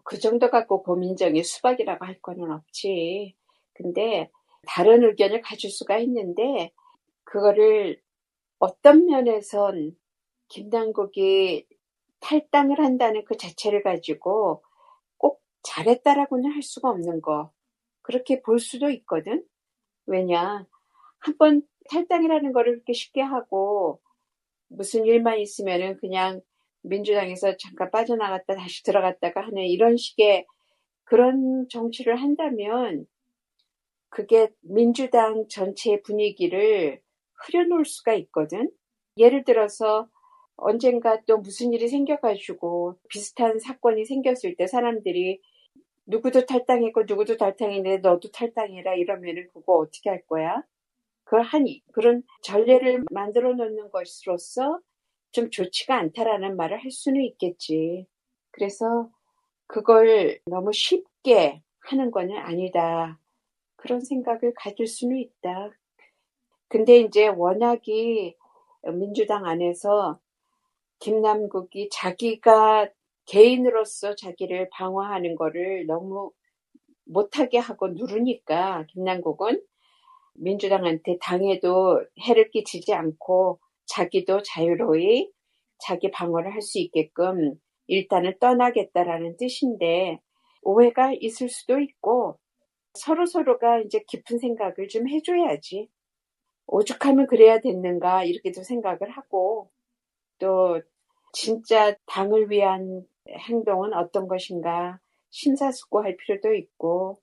그 정도 갖고 고민정이 수박이라고 할 거는 없지. 근데 다른 의견을 가질 수가 있는데 그거를 어떤 면에선 김남국이 탈당을 한다는 그 자체를 가지고 꼭 잘했다라고는 할 수가 없는 거. 그렇게 볼 수도 있거든. 왜냐, 한번 탈당이라는 거를 그렇게 쉽게 하고 무슨 일만 있으면은 그냥 민주당에서 잠깐 빠져나갔다 다시 들어갔다가 하는 이런 식의 그런 정치를 한다면 그게 민주당 전체의 분위기를 흐려놓을 수가 있거든. 예를 들어서 언젠가 또 무슨 일이 생겨가지고 비슷한 사건이 생겼을 때 사람들이 누구도 탈당했고 누구도 탈당했는데 너도 탈당해라 이러면은 그거 어떻게 할 거야? 그런 전례를 만들어 놓는 것으로서 좀 좋지가 않다라는 말을 할 수는 있겠지. 그래서 그걸 너무 쉽게 하는 거는 아니다. 그런 생각을 가질 수는 있다. 근데 이제 워낙이 민주당 안에서 김남국이 자기가 개인으로서 자기를 방어하는 거를 너무 못하게 하고 누르니까 김남국은 민주당한테 당에도 해를 끼치지 않고 자기도 자유로이 자기 방어를 할 수 있게끔 일단은 떠나겠다라는 뜻인데 오해가 있을 수도 있고 서로서로가 이제 깊은 생각을 좀 해줘야지. 오죽하면 그래야 됐는가 이렇게도 생각을 하고 또 진짜 당을 위한 행동은 어떤 것인가 심사숙고할 필요도 있고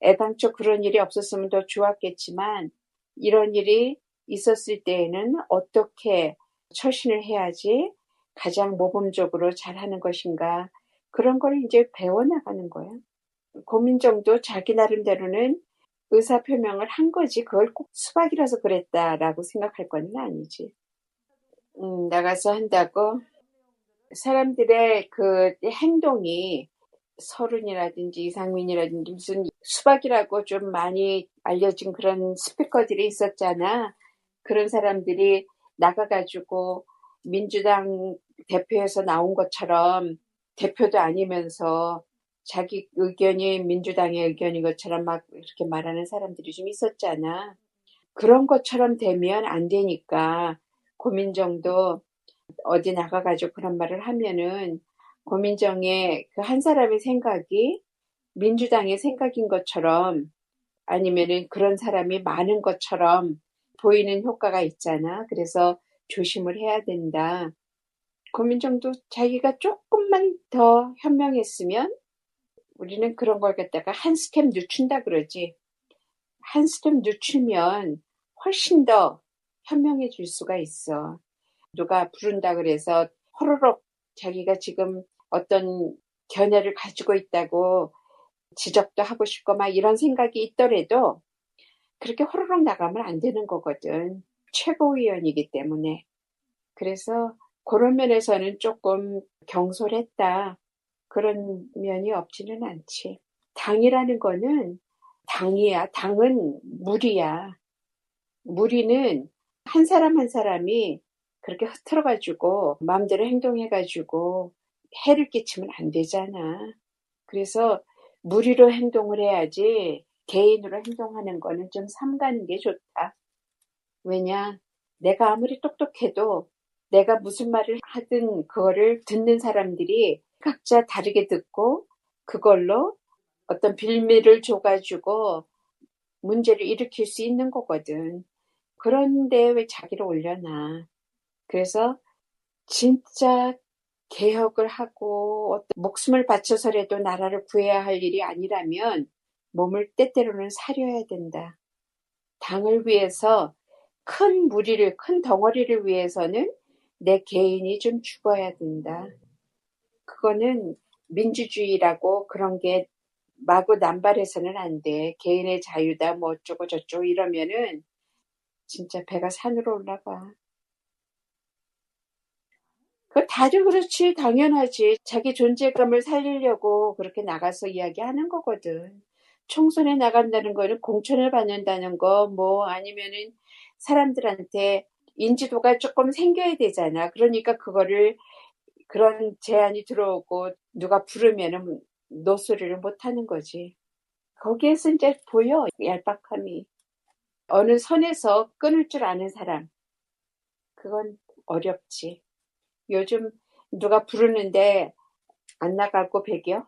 애당초 그런 일이 없었으면 더 좋았겠지만 이런 일이 있었을 때에는 어떻게 처신을 해야지 가장 모범적으로 잘하는 것인가 그런 걸 이제 배워나가는 거야. 고민정도 자기 나름대로는 의사표명을 한 거지 그걸 꼭 수박이라서 그랬다라고 생각할 건 아니지. 나가서 한다고 사람들의 그 행동이 서른이라든지 이상민이라든지 무슨 수박이라고 좀 많이 알려진 그런 스피커들이 있었잖아. 그런 사람들이 나가가지고 민주당 대표에서 나온 것처럼 대표도 아니면서 자기 의견이 민주당의 의견인 것처럼 막 이렇게 말하는 사람들이 좀 있었잖아. 그런 것처럼 되면 안 되니까 고민정도 어디 나가가지고 그런 말을 하면은 고민정의 그 한 사람의 생각이 민주당의 생각인 것처럼 아니면은 그런 사람이 많은 것처럼 보이는 효과가 있잖아. 그래서 조심을 해야 된다. 고민정도 자기가 조금만 더 현명했으면 우리는 그런 걸 갖다가 한 스텝 늦춘다 그러지. 한 스텝 늦추면 훨씬 더 현명해질 수가 있어. 누가 부른다 그래서 호로록 자기가 지금 어떤 견해를 가지고 있다고 지적도 하고 싶고 막 이런 생각이 있더라도 그렇게 호로록 나가면 안 되는 거거든. 최고위원이기 때문에. 그래서 그런 면에서는 조금 경솔했다. 그런 면이 없지는 않지. 당이라는 거는 당이야. 당은 무리야. 무리는 한 사람 한 사람이 그렇게 흐트러가지고 마음대로 행동해가지고 해를 끼치면 안 되잖아. 그래서 무리로 행동을 해야지 개인으로 행동하는 거는 좀 삼가는 게 좋다. 왜냐? 내가 아무리 똑똑해도 내가 무슨 말을 하든 그거를 듣는 사람들이 각자 다르게 듣고 그걸로 어떤 빌미를 줘가지고 문제를 일으킬 수 있는 거거든. 그런데 왜 자기를 올려놔. 그래서 진짜 개혁을 하고 어떤 목숨을 바쳐서라도 나라를 구해야 할 일이 아니라면 몸을 때때로는 사려야 된다. 당을 위해서 큰 무리를, 큰 덩어리를 위해서는 내 개인이 좀 죽어야 된다. 그거는 민주주의라고 그런 게 마구 남발해서는 안 돼. 개인의 자유다, 뭐 어쩌고 저쩌고 이러면은 진짜 배가 산으로 올라가. 그 다들 그렇지, 당연하지. 자기 존재감을 살리려고 그렇게 나가서 이야기하는 거거든. 총선에 나간다는 거는 공천을 받는다는 거, 뭐 아니면은 사람들한테 인지도가 조금 생겨야 되잖아. 그러니까 그거를 그런 제안이 들어오고 누가 부르면은 노소리를 못하는 거지. 거기에서 이제 보여, 얄팍함이. 어느 선에서 끊을 줄 아는 사람, 그건 어렵지. 요즘 누가 부르는데 안 나가고 배겨?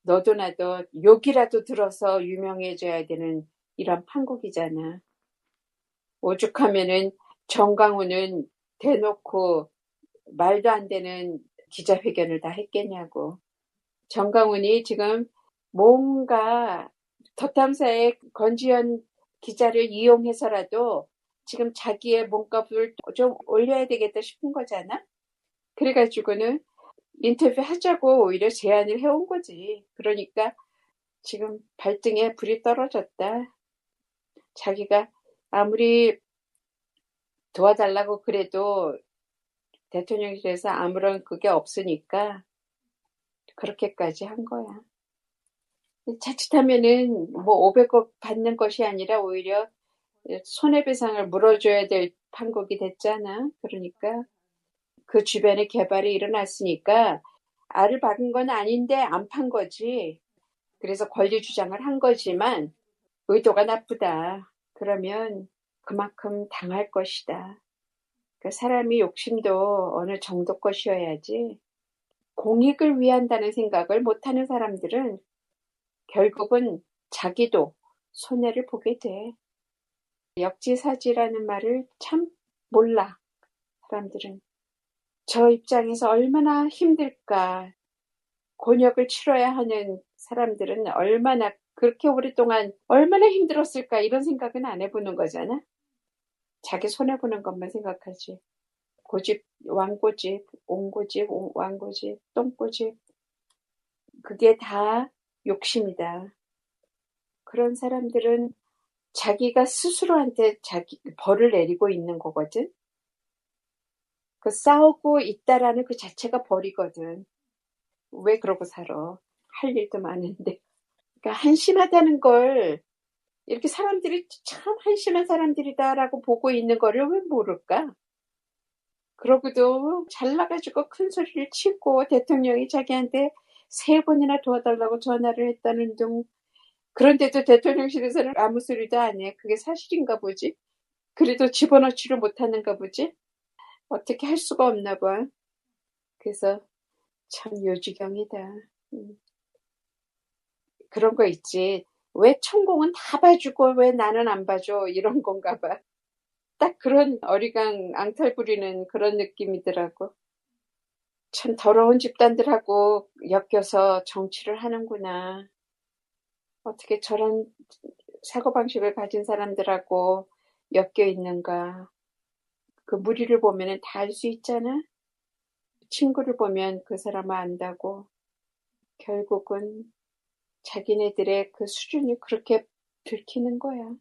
너도 나도 욕이라도 들어서 유명해져야 되는 이런 판국이잖아. 오죽하면은 정강훈은 대놓고 말도 안 되는 기자회견을 다 했겠냐고. 정강훈이 지금 뭔가 덧담사에 권지현 기자를 이용해서라도 지금 자기의 몸값을 좀 올려야 되겠다 싶은 거잖아. 그래가지고는 인터뷰 하자고 오히려 제안을 해온 거지. 그러니까 지금 발등에 불이 떨어졌다. 자기가 아무리 도와달라고 그래도 대통령실에서 아무런 그게 없으니까 그렇게까지 한 거야. 자칫하면은 뭐 500억 받는 것이 아니라 오히려 손해배상을 물어줘야 될 판국이 됐잖아. 그러니까 그 주변에 개발이 일어났으니까 알을 박은 건 아닌데 안 판 거지. 그래서 권리 주장을 한 거지만 의도가 나쁘다. 그러면 그만큼 당할 것이다. 그 사람이 욕심도 어느 정도 것이어야지. 공익을 위한다는 생각을 못하는 사람들은 결국은 자기도 손해를 보게 돼. 역지사지라는 말을 참 몰라, 사람들은. 저 입장에서 얼마나 힘들까. 곤욕을 치러야 하는 사람들은 얼마나 그렇게 오랫동안 얼마나 힘들었을까 이런 생각은 안 해보는 거잖아. 자기 손해보는 것만 생각하지. 고집, 왕고집, 옹고집, 왕고집, 똥고집. 그게 다 욕심이다. 그런 사람들은 자기가 스스로한테 자기 벌을 내리고 있는 거거든. 그 싸우고 있다라는 그 자체가 벌이거든. 왜 그러고 살아? 할 일도 많은데. 그러니까 한심하다는 걸 이렇게 사람들이 참 한심한 사람들이다라고 보고 있는 거를 왜 모를까? 그러고도 잘나가지고 큰 소리를 치고 대통령이 자기한테 3번이나 도와달라고 전화를 했다는 둥. 그런데도 대통령실에서는 아무 소리도 안 해. 그게 사실인가 보지? 그래도 집어넣지를 못하는가 보지? 어떻게 할 수가 없나 봐. 그래서 참 요지경이다. 그런 거 있지. 왜 천공은 다 봐주고 왜 나는 안 봐줘? 이런 건가 봐. 딱 그런 어리광 앙탈 부리는 그런 느낌이더라고. 참 더러운 집단들하고 엮여서 정치를 하는구나. 어떻게 저런 사고방식을 가진 사람들하고 엮여 있는가. 그 무리를 보면 다 알 수 있잖아. 친구를 보면 그 사람을 안다고. 결국은 자기네들의 그 수준이 그렇게 들키는 거야.